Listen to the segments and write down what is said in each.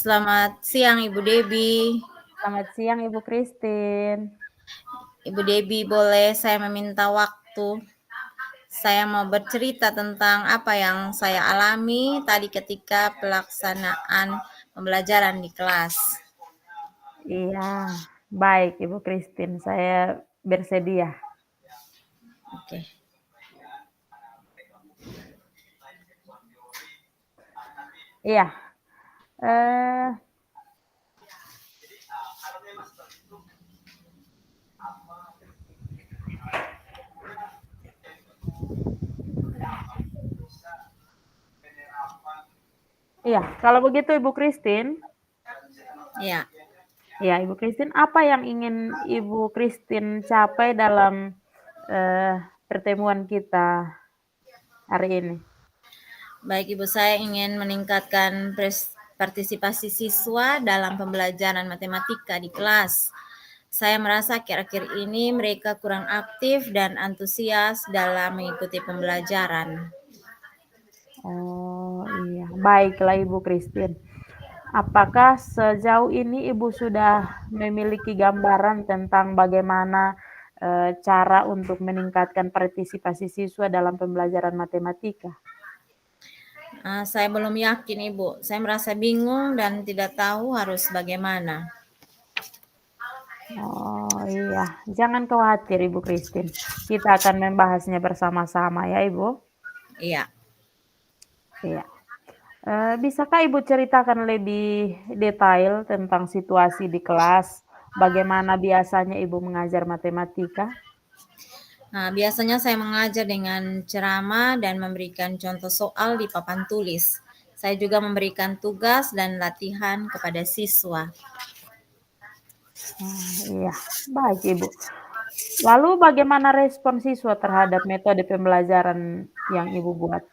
Selamat siang Ibu Debi. Selamat siang Ibu Christine. Ibu Debi, boleh saya meminta waktu? Saya mau bercerita tentang apa yang saya alami tadi ketika pelaksanaan pembelajaran di kelas. Iya, baik Ibu Christine, saya bersedia. Oke. Iya, eh, iya. Kalau begitu Ibu Christine, Ya, Ibu Christine, apa yang ingin Ibu Christine capai dalam pertemuan kita hari ini? baik Ibu, saya ingin meningkatkan partisipasi siswa dalam pembelajaran matematika di kelas. Saya merasa akhir-akhir ini mereka kurang aktif dan antusias dalam mengikuti pembelajaran. Oh iya, baiklah Ibu Christine. Apakah sejauh ini Ibu sudah memiliki gambaran tentang bagaimana cara untuk meningkatkan partisipasi siswa dalam pembelajaran matematika? Saya belum yakin Ibu, saya merasa bingung dan tidak tahu harus bagaimana. Oh iya, jangan khawatir Ibu Christine. Kita akan membahasnya bersama-sama ya Ibu. Iya, Iya. Bisakah Ibu ceritakan lebih detail tentang situasi di kelas? Bagaimana biasanya Ibu mengajar matematika? biasanya saya mengajar dengan ceramah dan memberikan contoh soal di papan tulis. Saya juga memberikan tugas dan latihan kepada siswa. Iya, baik Ibu. Lalu bagaimana respon siswa terhadap metode pembelajaran yang Ibu buat?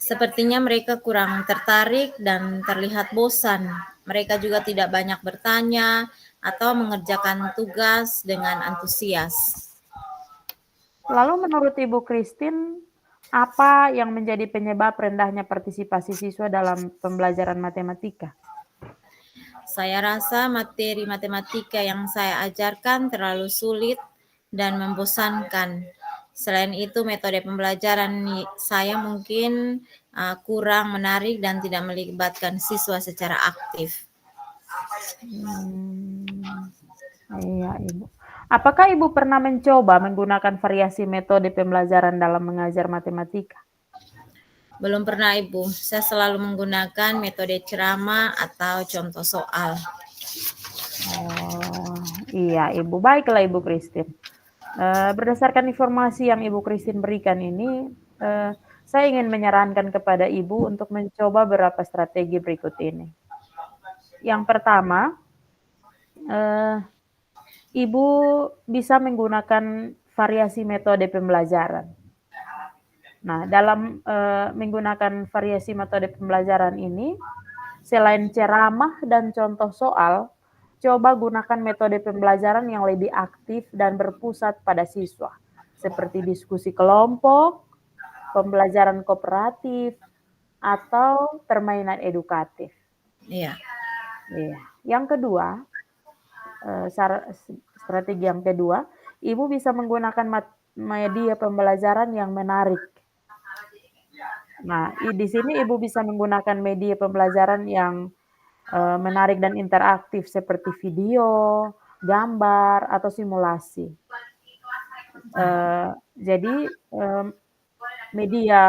Sepertinya mereka kurang tertarik dan terlihat bosan. Mereka juga tidak banyak bertanya atau mengerjakan tugas dengan antusias. Lalu menurut Ibu Christine, apa yang menjadi penyebab rendahnya partisipasi siswa dalam pembelajaran matematika? Saya rasa materi matematika yang saya ajarkan terlalu sulit dan membosankan. Selain itu, metode pembelajaran saya mungkin kurang menarik dan tidak melibatkan siswa secara aktif. Hmm, iya, Ibu. Apakah Ibu pernah mencoba menggunakan variasi metode pembelajaran dalam mengajar matematika? Belum pernah Ibu, saya selalu menggunakan metode ceramah atau contoh soal. Oh, iya, Ibu. Baiklah, Ibu Christine. Berdasarkan informasi yang Ibu Christine berikan ini, saya ingin menyarankan kepada Ibu untuk mencoba beberapa strategi berikut ini. Yang pertama, eh, Ibu bisa menggunakan variasi metode pembelajaran. Nah, dalam menggunakan variasi metode pembelajaran ini, selain ceramah dan contoh soal, coba gunakan metode pembelajaran yang lebih aktif dan berpusat pada siswa, seperti diskusi kelompok, pembelajaran kooperatif, atau permainan edukatif. Iya, Iya. Yang kedua, strategi yang kedua, Ibu bisa menggunakan media pembelajaran yang menarik. Nah, di sini Ibu bisa menggunakan media pembelajaran yang menarik dan interaktif seperti video, gambar, atau simulasi. Jadi media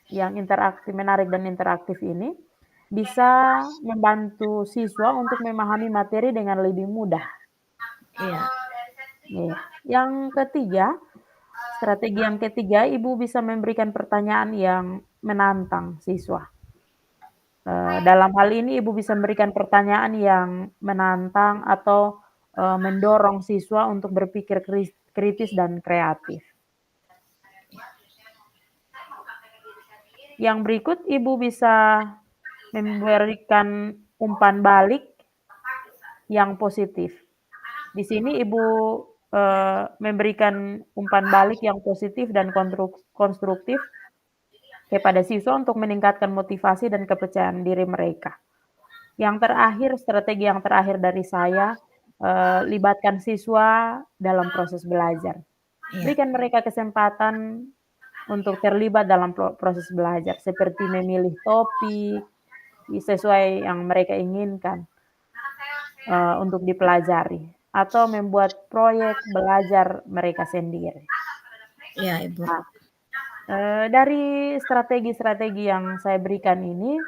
yang interaktif, menarik dan interaktif ini bisa membantu siswa untuk memahami materi dengan lebih mudah. iya, Iya. Yang ketiga, strategi yang ketiga, Ibu bisa memberikan pertanyaan yang menantang siswa. Dalam hal ini Ibu bisa memberikan pertanyaan yang menantang atau mendorong siswa untuk berpikir kritis dan kreatif. Yang berikut Ibu bisa memberikan umpan balik yang positif. Di sini Ibu memberikan umpan balik yang positif dan konstruktif kepada siswa untuk meningkatkan motivasi dan kepercayaan diri mereka. Strategi yang terakhir dari saya, libatkan siswa dalam proses belajar. Iya, Berikan mereka kesempatan untuk terlibat dalam proses belajar, seperti memilih topik sesuai yang mereka inginkan, untuk dipelajari, atau membuat proyek belajar mereka sendiri. iya Ibu. Nah, dari strategi-strategi yang saya berikan ini,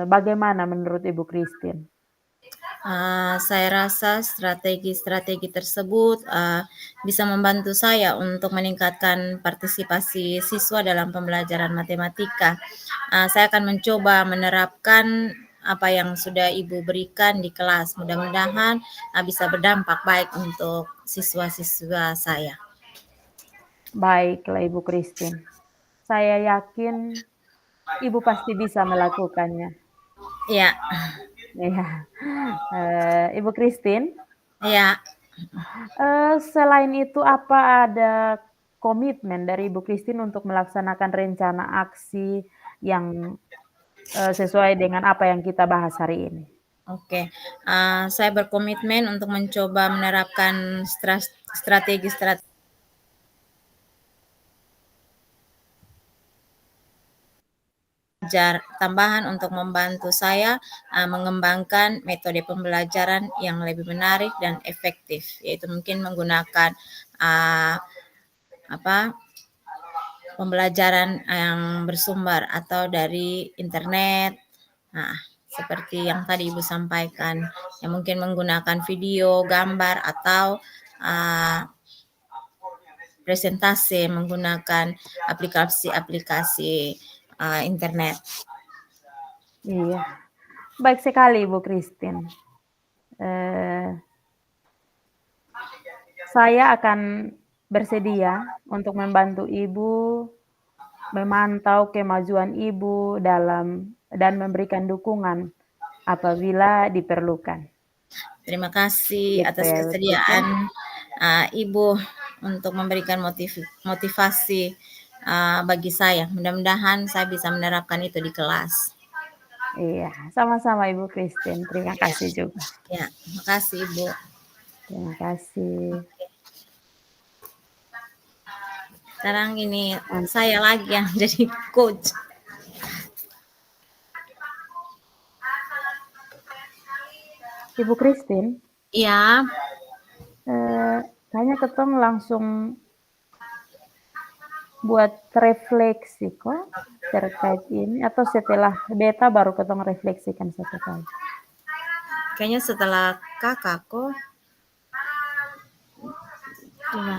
bagaimana menurut Ibu Christine? Saya rasa strategi-strategi tersebut bisa membantu saya untuk meningkatkan partisipasi siswa dalam pembelajaran matematika. Saya akan mencoba menerapkan apa yang sudah Ibu berikan di kelas. Mudah-mudahan bisa berdampak baik untuk siswa-siswa saya. Baiklah Ibu Christine, saya yakin Ibu pasti bisa melakukannya. Ya, Iya, Ibu Christine, ya. selain itu apa ada komitmen dari Ibu Christine untuk melaksanakan rencana aksi yang, sesuai dengan apa yang kita bahas hari ini? Oke, saya berkomitmen untuk mencoba menerapkan strategi-strategi tambahan untuk membantu saya mengembangkan metode pembelajaran yang lebih menarik dan efektif, yaitu mungkin menggunakan pembelajaran yang bersumber atau dari internet. Nah, seperti yang tadi Ibu sampaikan, yang mungkin menggunakan video, gambar, atau presentasi menggunakan aplikasi-aplikasi internet. Iya, baik sekali Ibu Christine. Saya akan bersedia untuk membantu Ibu memantau kemajuan Ibu dan memberikan dukungan apabila diperlukan. Terima kasih Gitu atas ya Ibu Christine. kesediaan Ibu untuk memberikan motivasi bagi saya. Mudah-mudahan saya bisa menerapkan itu di kelas. Iya, sama-sama Ibu Christine, terima kasih juga. Ya, terima kasih Ibu. Terima kasih. Sekarang ini saya lagi yang jadi coach. Ibu Christine, Ya, kayaknya ketong langsung buat refleksi kok terkait ini atau setelah beta baru ketong refleksikan satu kali? kayaknya setelah kakak kok. Iya.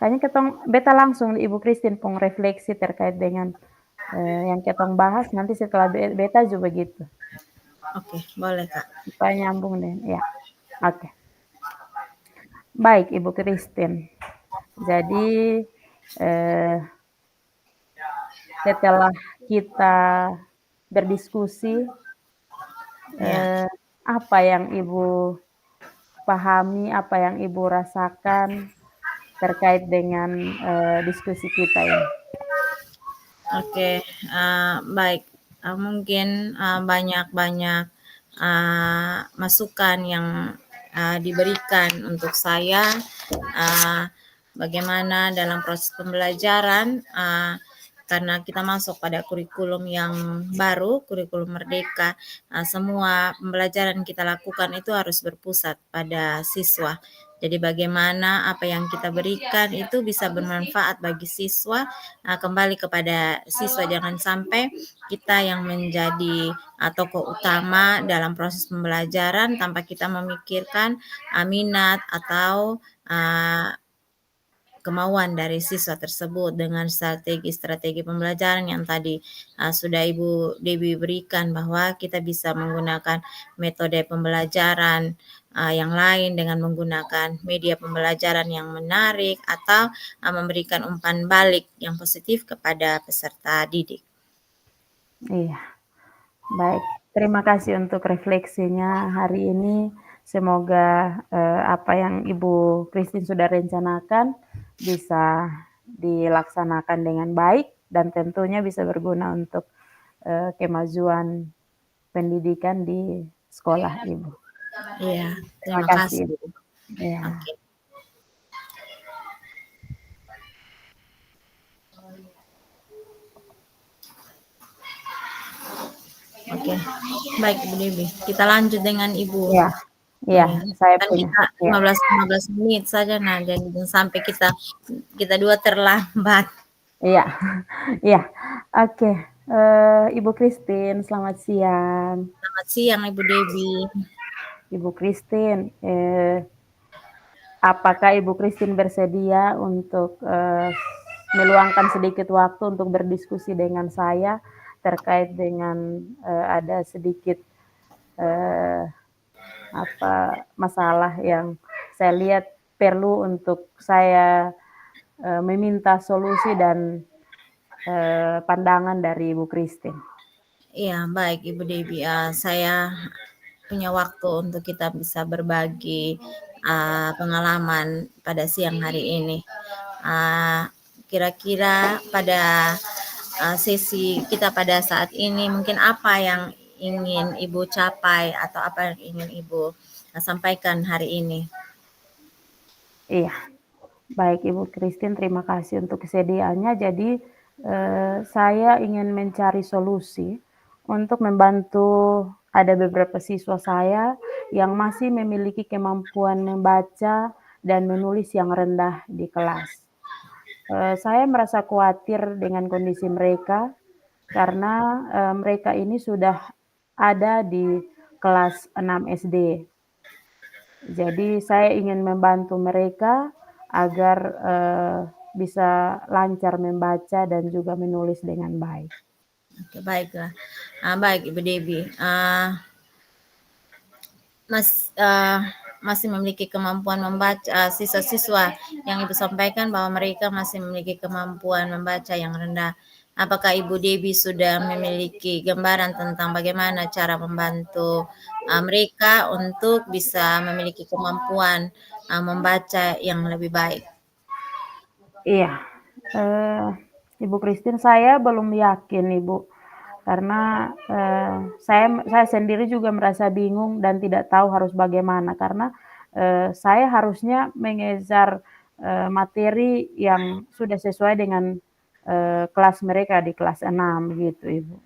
Kayaknya ketong beta langsung Ibu Christine pung refleksi terkait dengan yang ketong bahas nanti setelah beta juga begitu. Oke, boleh Kak. Supaya nyambung deh. Ya. Oke. Baik Ibu Christine. Jadi setelah kita berdiskusi apa yang Ibu pahami, apa yang Ibu rasakan terkait dengan diskusi kita ini. Oke, baik. Mungkin banyak-banyak masukan yang diberikan untuk saya bagaimana dalam proses pembelajaran karena kita masuk pada kurikulum yang baru, kurikulum merdeka. Semua pembelajaran kita lakukan itu harus berpusat pada siswa. Jadi bagaimana apa yang kita berikan itu bisa bermanfaat bagi siswa, kembali kepada siswa, jangan sampai kita yang menjadi tokoh utama dalam proses pembelajaran tanpa kita memikirkan minat atau kemauan dari siswa tersebut dengan strategi-strategi pembelajaran yang tadi sudah Ibu Dewi berikan, bahwa kita bisa menggunakan metode pembelajaran yang lain dengan menggunakan media pembelajaran yang menarik atau memberikan umpan balik yang positif kepada peserta didik. Iya, baik. Terima kasih untuk refleksinya hari ini. Semoga apa yang Ibu Christine sudah rencanakan bisa dilaksanakan dengan baik dan tentunya bisa berguna untuk kemajuan pendidikan di sekolah Ibu. Iya, Terima terima kasih kasih. Ibu. Ya. Oke. Oke, baik Ibu Dewi. Kita lanjut dengan Ibu. Ya, ya, Ini saya kan punya. kita Ya, 15 menit saja, nah jadi jangan sampai kita dua terlambat. iya, iya. Oke, Ibu Christine, selamat siang. Selamat siang Ibu Dewi. Ibu Christine, apakah Ibu Christine bersedia untuk meluangkan sedikit waktu untuk berdiskusi dengan saya terkait dengan ada sedikit eh, masalah yang saya lihat perlu untuk saya meminta solusi dan pandangan dari Ibu Christine. Iya, baik Ibu Dewi. Saya punya waktu untuk kita bisa berbagi pengalaman pada siang hari ini. Kira-kira pada sesi kita pada saat ini mungkin apa yang ingin Ibu capai atau apa yang ingin Ibu sampaikan hari ini? Iya, baik Ibu Christine, terima kasih untuk kesediaannya. Jadi saya ingin mencari solusi untuk membantu ada beberapa siswa saya yang masih memiliki kemampuan membaca dan menulis yang rendah di kelas. Saya merasa khawatir dengan kondisi mereka karena mereka ini sudah ada di kelas 6 SD. Jadi saya ingin membantu mereka agar bisa lancar membaca dan juga menulis dengan baik. Oke, baiklah. Baik Ibu Dewi. Masih memiliki kemampuan membaca, siswa-siswa yang Ibu sampaikan bahwa mereka masih memiliki kemampuan membaca yang rendah. Apakah Ibu Dewi sudah memiliki gambaran tentang bagaimana cara membantu mereka untuk bisa memiliki kemampuan membaca yang lebih baik? Iya, Ibu Christine, saya belum yakin Ibu, karena saya sendiri juga merasa bingung dan tidak tahu harus bagaimana, karena saya harusnya mengejar materi yang sudah sesuai dengan kelas mereka di kelas 6 gitu Ibu.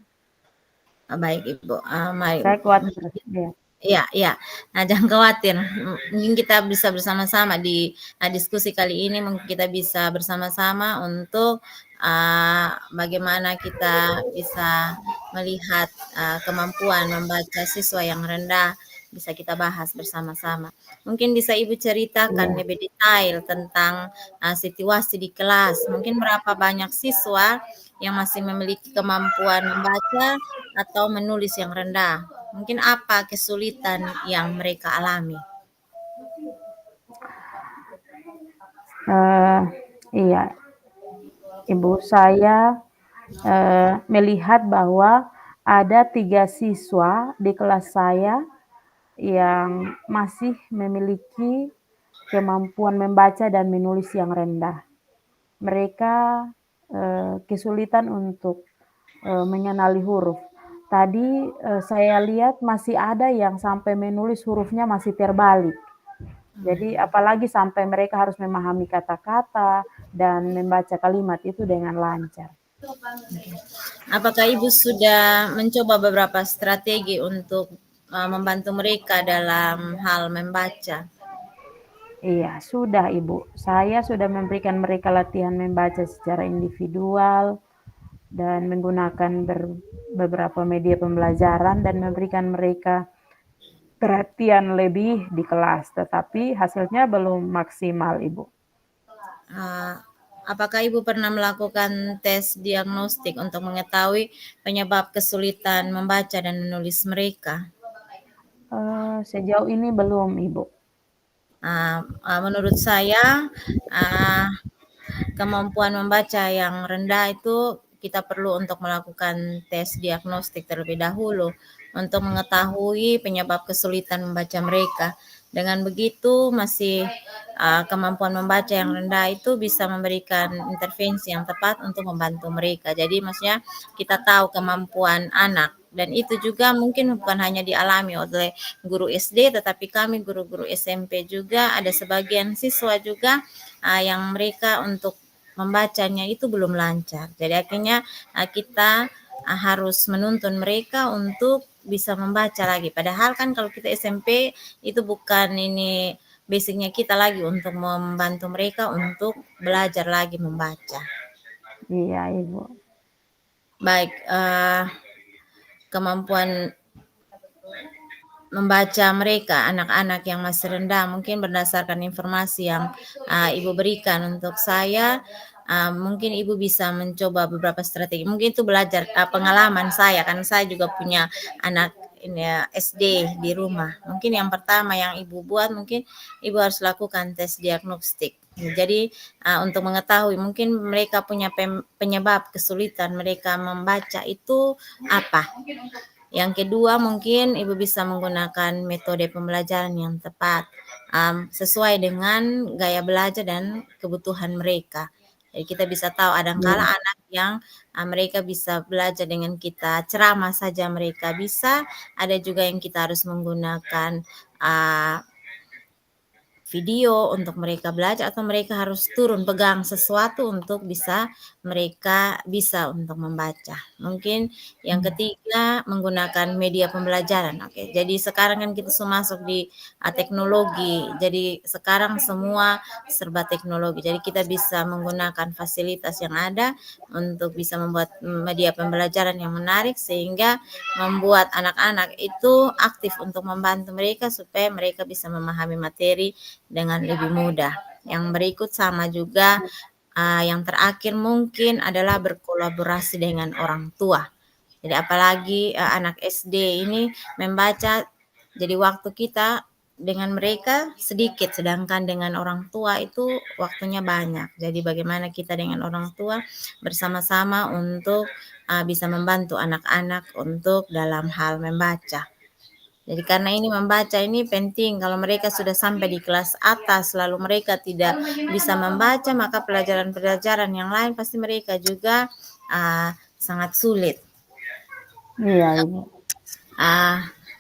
Baik Ibu, baik. Saya khawatir, ya. Iya, iya. Nah, jangan khawatir. Mungkin kita bisa bersama-sama di diskusi kali ini, mungkin kita bisa bersama-sama untuk bagaimana kita bisa melihat kemampuan membaca siswa yang rendah, bisa kita bahas bersama-sama. Mungkin bisa Ibu ceritakan Iya. lebih detail tentang situasi di kelas. Mungkin berapa banyak siswa yang masih memiliki kemampuan membaca atau menulis yang rendah. Mungkin apa kesulitan yang mereka alami? Iya, Ibu, saya melihat bahwa ada 3 siswa di kelas saya yang masih memiliki kemampuan membaca dan menulis yang rendah. Mereka kesulitan untuk mengenali huruf. Tadi saya lihat masih ada yang sampai menulis hurufnya masih terbalik. Jadi apalagi sampai mereka harus memahami kata-kata dan membaca kalimat itu dengan lancar. Apakah Ibu sudah mencoba beberapa strategi untuk membantu mereka dalam hal membaca? Iya, sudah Ibu. Saya sudah memberikan mereka latihan membaca secara individual dan menggunakan beberapa media pembelajaran dan memberikan mereka perhatian lebih di kelas, tetapi hasilnya belum maksimal, Ibu. Apakah Ibu pernah melakukan tes diagnostik untuk mengetahui penyebab kesulitan membaca dan menulis mereka? Sejauh ini belum, Ibu. Menurut saya, kemampuan membaca yang rendah itu kita perlu untuk melakukan tes diagnostik terlebih dahulu untuk mengetahui penyebab kesulitan membaca mereka. Dengan begitu masih kemampuan membaca yang rendah itu bisa memberikan intervensi yang tepat untuk membantu mereka. Jadi maksudnya kita tahu kemampuan anak, dan itu juga mungkin bukan hanya dialami oleh guru SD, tetapi kami guru-guru SMP juga ada sebagian siswa juga yang mereka untuk membacanya itu belum lancar. Jadi akhirnya kita harus menuntun mereka untuk bisa membaca lagi. Padahal kan kalau kita SMP itu bukan ini basicnya kita lagi untuk membantu mereka untuk belajar lagi membaca. Iya, Ibu. Baik, kemampuan membaca mereka, anak-anak yang masih rendah, mungkin berdasarkan informasi yang Ibu berikan untuk saya, mungkin Ibu bisa mencoba beberapa strategi. Mungkin itu belajar pengalaman saya, kan saya juga punya anak ini ya, SD di rumah. Mungkin yang pertama yang Ibu buat, mungkin Ibu harus lakukan tes diagnostik. Jadi untuk mengetahui mungkin mereka punya penyebab kesulitan mereka membaca itu apa. Yang kedua, mungkin Ibu bisa menggunakan metode pembelajaran yang tepat, sesuai dengan gaya belajar dan kebutuhan mereka. Jadi kita bisa tahu Iya, kadangkala anak yang mereka bisa belajar dengan kita ceramah saja mereka bisa, ada juga yang kita harus menggunakan video untuk mereka belajar, atau mereka harus turun pegang sesuatu untuk mereka bisa untuk membaca. Mungkin yang ketiga menggunakan media pembelajaran. Oke, jadi sekarang kan kita semua masuk di teknologi. Jadi sekarang semua serba teknologi. Jadi kita bisa menggunakan fasilitas yang ada untuk bisa membuat media pembelajaran yang menarik sehingga membuat anak-anak itu aktif untuk membantu mereka supaya mereka bisa memahami materi dengan lebih mudah. Yang berikut sama juga, yang terakhir mungkin adalah berkolaborasi dengan orang tua. Jadi apalagi anak SD ini membaca, jadi waktu kita dengan mereka sedikit, sedangkan dengan orang tua itu waktunya banyak. Jadi bagaimana kita dengan orang tua bersama-sama untuk bisa membantu anak-anak untuk dalam hal membaca. Jadi karena ini membaca ini penting, kalau mereka sudah sampai di kelas atas lalu mereka tidak bisa membaca, maka pelajaran-pelajaran yang lain pasti mereka juga sangat sulit. iya, Ibu.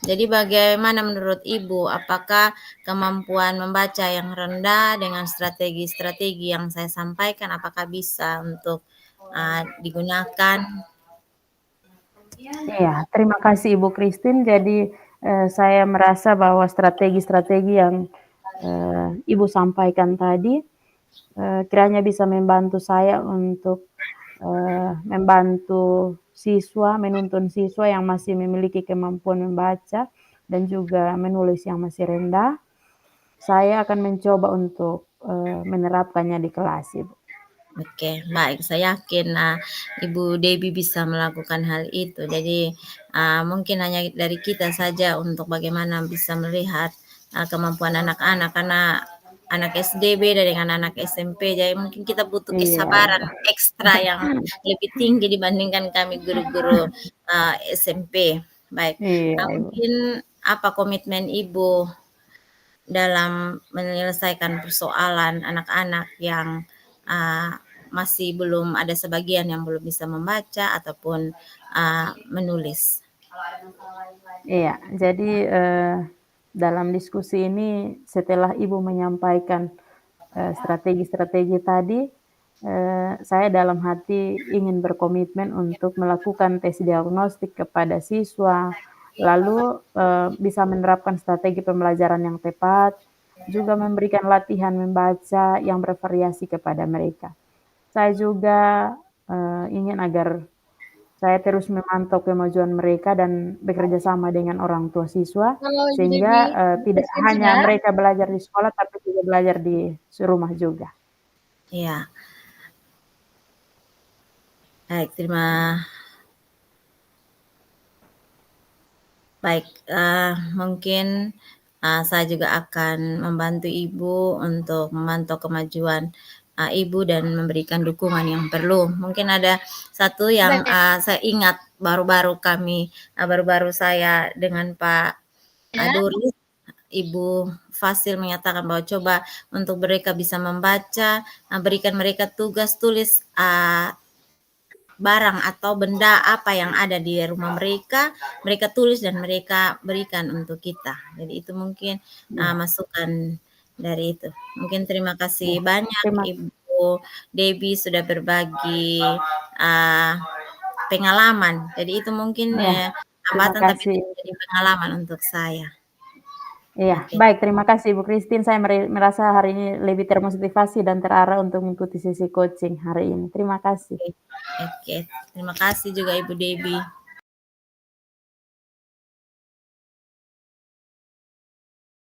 Jadi bagaimana menurut Ibu, apakah kemampuan membaca yang rendah dengan strategi-strategi yang saya sampaikan, apakah bisa untuk digunakan? Iya, terima kasih Ibu Christine. Jadi saya merasa bahwa strategi-strategi yang Ibu sampaikan tadi kiranya bisa membantu saya untuk membantu siswa, menuntun siswa yang masih memiliki kemampuan membaca dan juga menulis yang masih rendah. Saya akan mencoba untuk menerapkannya di kelas, Ibu. Oke, baik. Saya yakin Ibu Debbie bisa melakukan hal itu. Jadi mungkin hanya dari kita saja untuk bagaimana bisa melihat kemampuan anak-anak, karena anak SD beda dengan anak SMP. Jadi mungkin kita butuh Iya, kesabaran Ibu. ekstra yang lebih tinggi dibandingkan kami guru-guru SMP. Baik, Iya, Ibu. mungkin apa komitmen Ibu dalam menyelesaikan persoalan anak-anak yang masih belum, ada sebagian yang belum bisa membaca ataupun menulis. Iya, jadi dalam diskusi ini setelah Ibu menyampaikan strategi-strategi tadi, saya dalam hati ingin berkomitmen untuk melakukan tes diagnostik kepada siswa, lalu bisa menerapkan strategi pembelajaran yang tepat, juga memberikan latihan membaca yang bervariasi kepada mereka. Saya juga ingin agar saya terus memantau kemajuan mereka dan bekerja sama dengan orang tua siswa, Halo Ibu sehingga Debbie, tidak Christine hanya sudah? mereka belajar di sekolah, tapi juga belajar di rumah juga. Ya, baik, baik. Mungkin saya juga akan membantu Ibu untuk memantau kemajuan Ibu dan memberikan dukungan yang perlu. Mungkin ada satu yang Baik, saya ingat baru-baru saya dengan Pak ya. Doris. Ibu Fasil menyatakan bahwa coba untuk mereka bisa membaca, berikan mereka tugas tulis barang atau benda apa yang ada di rumah mereka, mereka tulis dan mereka berikan untuk kita. Jadi itu mungkin Iya, masukan dari itu. Mungkin terima iya. kasih banyak Terima Ibu Debbie sudah berbagi uh, pengalaman. Jadi itu mungkin iya, terima hambatan tapi kasih. itu jadi pengalaman untuk saya. Iya, Oke, baik, terima kasih Ibu Christine. Saya merasa hari ini lebih termotivasi dan terarah untuk mengikuti sesi coaching hari ini. Terima kasih. oke, oke. Terima kasih juga Ibu Debbie.